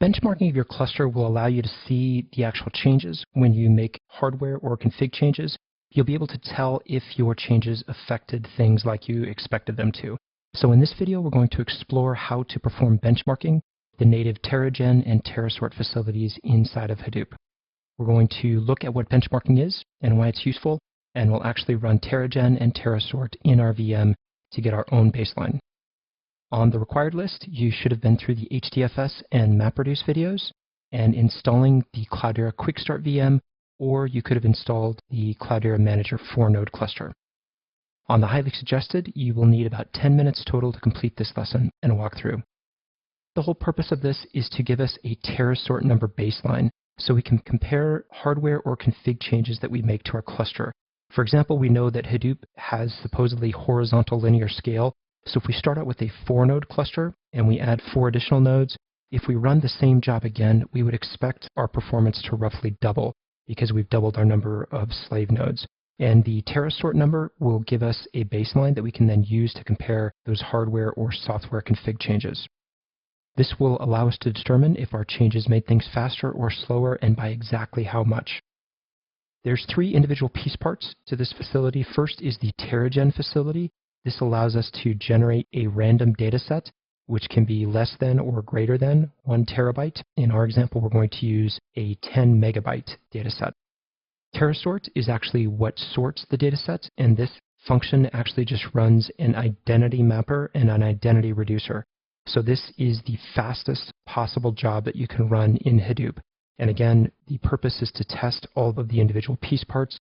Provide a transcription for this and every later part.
Benchmarking of your cluster will allow you to see the actual changes when you make hardware or config changes. You'll be able to tell if your changes affected things like you expected them to. So in this video, we're going to explore how to perform benchmarking the native TerraGen and TerraSort facilities inside of Hadoop. We're going to look at what benchmarking is and why it's useful, and we'll actually run TerraGen and TerraSort in our VM to get our own baseline. On the required list, you should have been through the HDFS and MapReduce videos and installing the Cloudera Quick Start VM, or you could have installed the Cloudera Manager 4-node cluster. On the highly suggested, you will need about 10 minutes total to complete this lesson and walkthrough. The whole purpose of this is to give us a TerraSort number baseline so we can compare hardware or config changes that we make to our cluster. For example, we know that Hadoop has supposedly horizontal linear scale. So if we start out with a 4-node cluster and we add 4 additional nodes, if we run the same job again, we would expect our performance to roughly double because we've doubled our number of slave nodes. And the TerraSort number will give us a baseline that we can then use to compare those hardware or software config changes. This will allow us to determine if our changes made things faster or slower and by exactly how much. There's 3 individual piece parts to this facility. First is the TerraGen facility. This allows us to generate a random data set, which can be less than or greater than 1 terabyte. In our example, we're going to use a 10 megabyte data set. TerraSort is actually what sorts the data sets, and this function actually just runs an identity mapper and an identity reducer. So this is the fastest possible job that you can run in Hadoop. And again, the purpose is to test all of the individual piece parts.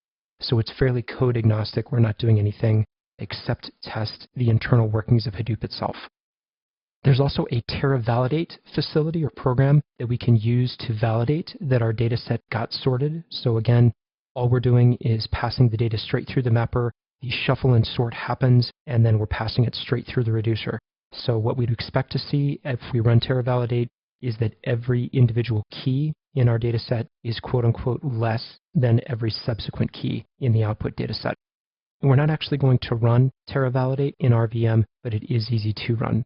So it's fairly code agnostic. We're not doing anything except test the internal workings of Hadoop itself. There's also a TerraValidate facility or program that we can use to validate that our data set got sorted. So again, all we're doing is passing the data straight through the mapper, the shuffle and sort happens, and then we're passing it straight through the reducer. So what we'd expect to see if we run TerraValidate is that every individual key in our data set is quote-unquote less than every subsequent key in the output data set. And we're not actually going to run TerraValidate in our VM, but it is easy to run.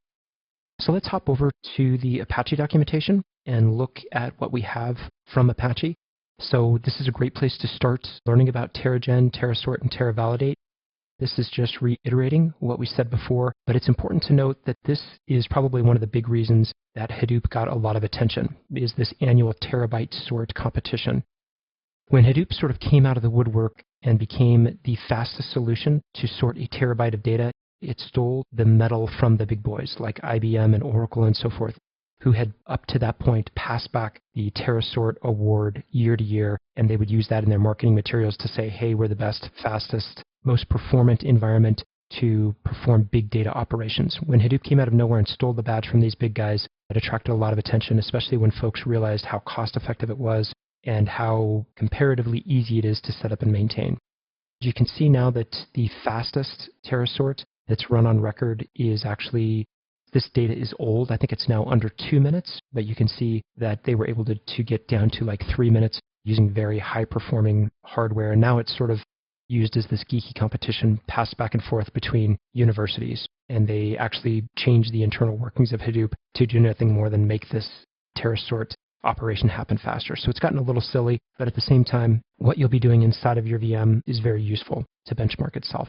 So let's hop over to the Apache documentation and look at what we have from Apache. So this is a great place to start learning about TerraGen, TerraSort, and TerraValidate. This is just reiterating what we said before, but it's important to note that this is probably one of the big reasons that Hadoop got a lot of attention, is this annual terabyte sort competition. When Hadoop sort of came out of the woodwork and became the fastest solution to sort a terabyte of data, it stole the mettle from the big boys like IBM and Oracle and so forth, who had up to that point passed back the TerraSort award year to year, and they would use that in their marketing materials to say, hey, we're the best, fastest, most performant environment to perform big data operations. When Hadoop came out of nowhere and stole the badge from these big guys, it attracted a lot of attention, especially when folks realized how cost-effective it was and how comparatively easy it is to set up and maintain. You can see now that the fastest TerraSort that's run on record is actually, this data is old. I think it's now under 2 minutes, but you can see that they were able to get down to like 3 minutes using very high-performing hardware. And now it's sort of used as this geeky competition passed back and forth between universities. And they actually changed the internal workings of Hadoop to do nothing more than make this TerraSort operation happen faster. So it's gotten a little silly, but at the same time, what you'll be doing inside of your VM is very useful to benchmark itself.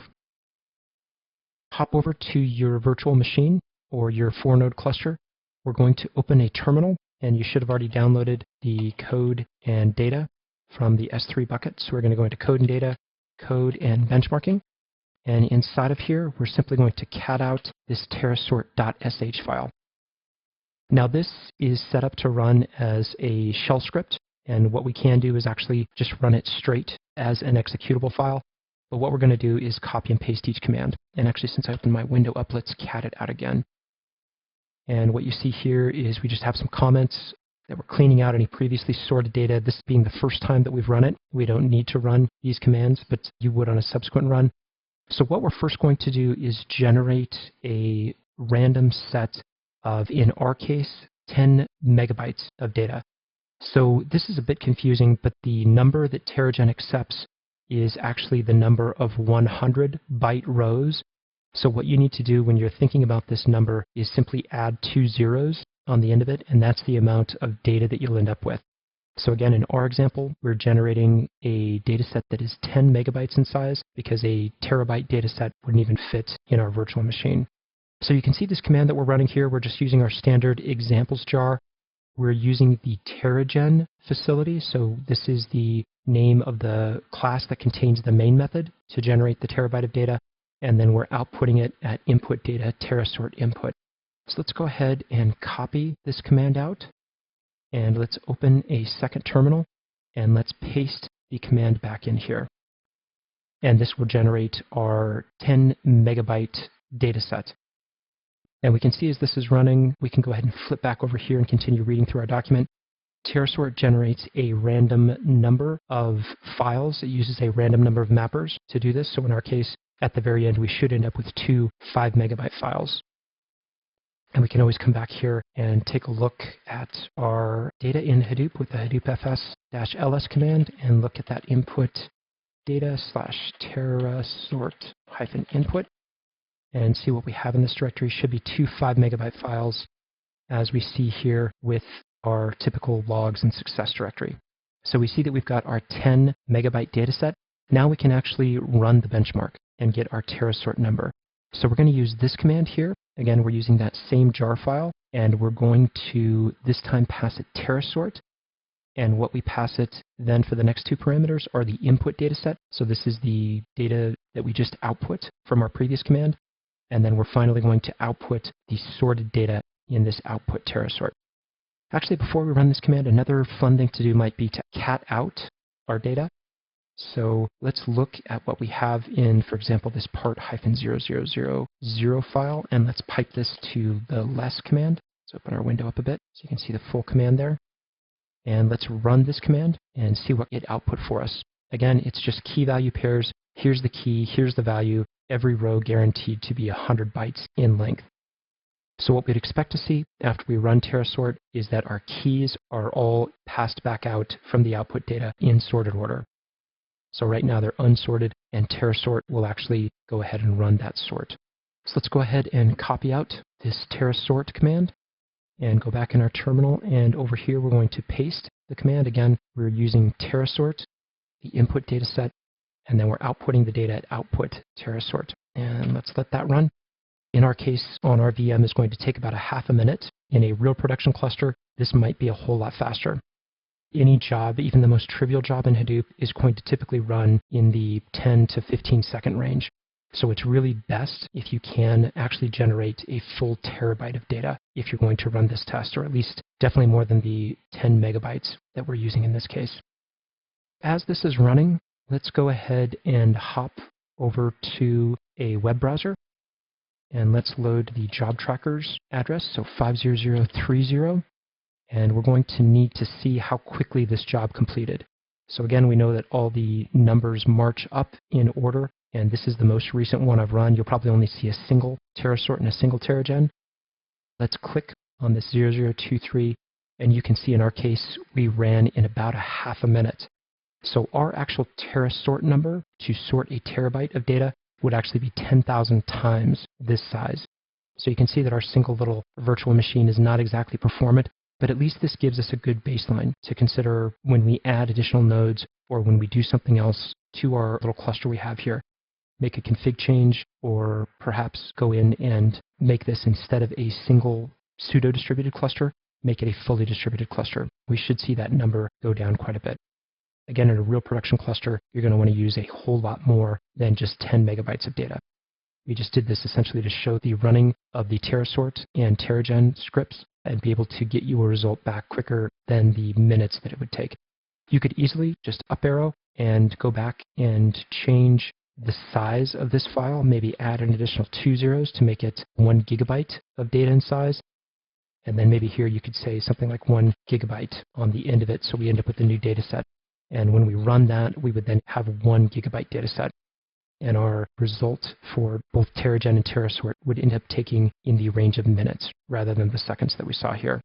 Hop over to your virtual machine or your 4-node cluster. We're going to open a terminal, and you should have already downloaded the code and data from the S3 bucket. So we're going to go into code and data, code and benchmarking. And inside of here, we're simply going to cat out this terrasort.sh file. Now this is set up to run as a shell script, and what we can do is actually just run it straight as an executable file. But what we're going to do is copy and paste each command. And actually, since I opened my window up, let's cat it out again. And what you see here is we just have some comments that we're cleaning out any previously sorted data. This being the first time that we've run it, we don't need to run these commands, but you would on a subsequent run. So what we're first going to do is generate a random set of, in our case, 10 megabytes of data. So this is a bit confusing, but the number that TerraGen accepts is actually the number of 100 byte rows. So what you need to do when you're thinking about this number is simply add 2 zeros on the end of it, and that's the amount of data that you'll end up with. So again, in our example, we're generating a data set that is 10 megabytes in size because a terabyte data set wouldn't even fit in our virtual machine. So you can see this command that we're running here. We're just using our standard examples jar. We're using the TeraGen facility. So this is the name of the class that contains the main method to generate the terabyte of data. And then we're outputting it at input data terasort input. So let's go ahead and copy this command out. And let's open a second terminal. And let's paste the command back in here. And this will generate our 10 megabyte data set. And we can see as this is running, we can go ahead and flip back over here and continue reading through our document. Terasort generates a random number of files. It uses a random number of mappers to do this. So in our case, at the very end, we should end up with 2 5 megabyte files. And we can always come back here and take a look at our data in Hadoop with the Hadoop fs-ls command and look at that input data /terasort-input and see what we have in this directory. Should be 2 5 megabyte files, as we see here with our typical logs and success directory. So we see that we've got our 10 megabyte data set. Now we can actually run the benchmark and get our terasort number. So we're going to use this command here. Again, we're using that same jar file, and we're going to this time pass it terasort. And what we pass it then for the next 2 parameters are the input data set. So this is the data that we just output from our previous command. And then we're finally going to output the sorted data in this output terasort. Actually, before we run this command, another fun thing to do might be to cat out our data. So let's look at what we have in, for example, this part -0000 file, and let's pipe this to the less command. Let's open our window up a bit so you can see the full command there. And let's run this command and see what it output for us. Again, it's just key value pairs. Here's the key, here's the value. Every row guaranteed to be 100 bytes in length. So what we'd expect to see after we run terasort is that our keys are all passed back out from the output data in sorted order. So right now they're unsorted, and terasort will actually go ahead and run that sort. So let's go ahead and copy out this terasort command and go back in our terminal. And over here, we're going to paste the command. Again, we're using terasort, the input data set, and then we're outputting the data at output terasort. And let's let that run. In our case, on our VM, is going to take about a half a minute. In a real production cluster, this might be a whole lot faster. Any job, even the most trivial job in Hadoop, is going to typically run in the 10 to 15 second range. So it's really best if you can actually generate a full terabyte of data if you're going to run this test, or at least definitely more than the 10 megabytes that we're using in this case. As this is running, let's go ahead and hop over to a web browser. And let's load the job tracker's address, so 50030. And we're going to need to see how quickly this job completed. So again, we know that all the numbers march up in order, and this is the most recent one I've run. You'll probably only see a single terasort and a single TeraGen. Let's click on this 0023, and you can see in our case, we ran in about a half a minute. So our actual terasort number to sort a terabyte of data would actually be 10,000 times this size. So you can see that our single little virtual machine is not exactly performant, but at least this gives us a good baseline to consider when we add additional nodes or when we do something else to our little cluster we have here. Make a config change, or perhaps go in and make this, instead of a single pseudo-distributed cluster, make it a fully distributed cluster. We should see that number go down quite a bit. Again, in a real production cluster, you're going to want to use a whole lot more than just 10 megabytes of data. We just did this essentially to show the running of the terasort and TeraGen scripts and be able to get you a result back quicker than the minutes that it would take. You could easily just up arrow and go back and change the size of this file, maybe add an additional 2 zeros to make it 1 gigabyte of data in size. And then maybe here you could say something like 1 gigabyte on the end of it, so we end up with a new data set. And when we run that, we would then have 1 gigabyte data set. And our result for both TeraGen and terasort would end up taking in the range of minutes rather than the seconds that we saw here.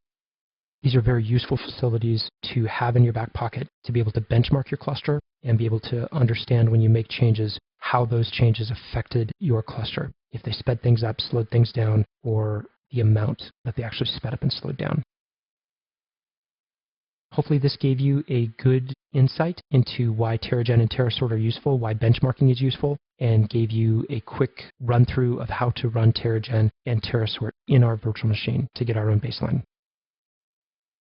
These are very useful facilities to have in your back pocket to be able to benchmark your cluster and be able to understand when you make changes how those changes affected your cluster. If they sped things up, slowed things down, or the amount that they actually sped up and slowed down. Hopefully this gave you a good insight into why TerraGen and TerraSort are useful, why benchmarking is useful, and gave you a quick run through of how to run TerraGen and TerraSort in our virtual machine to get our own baseline.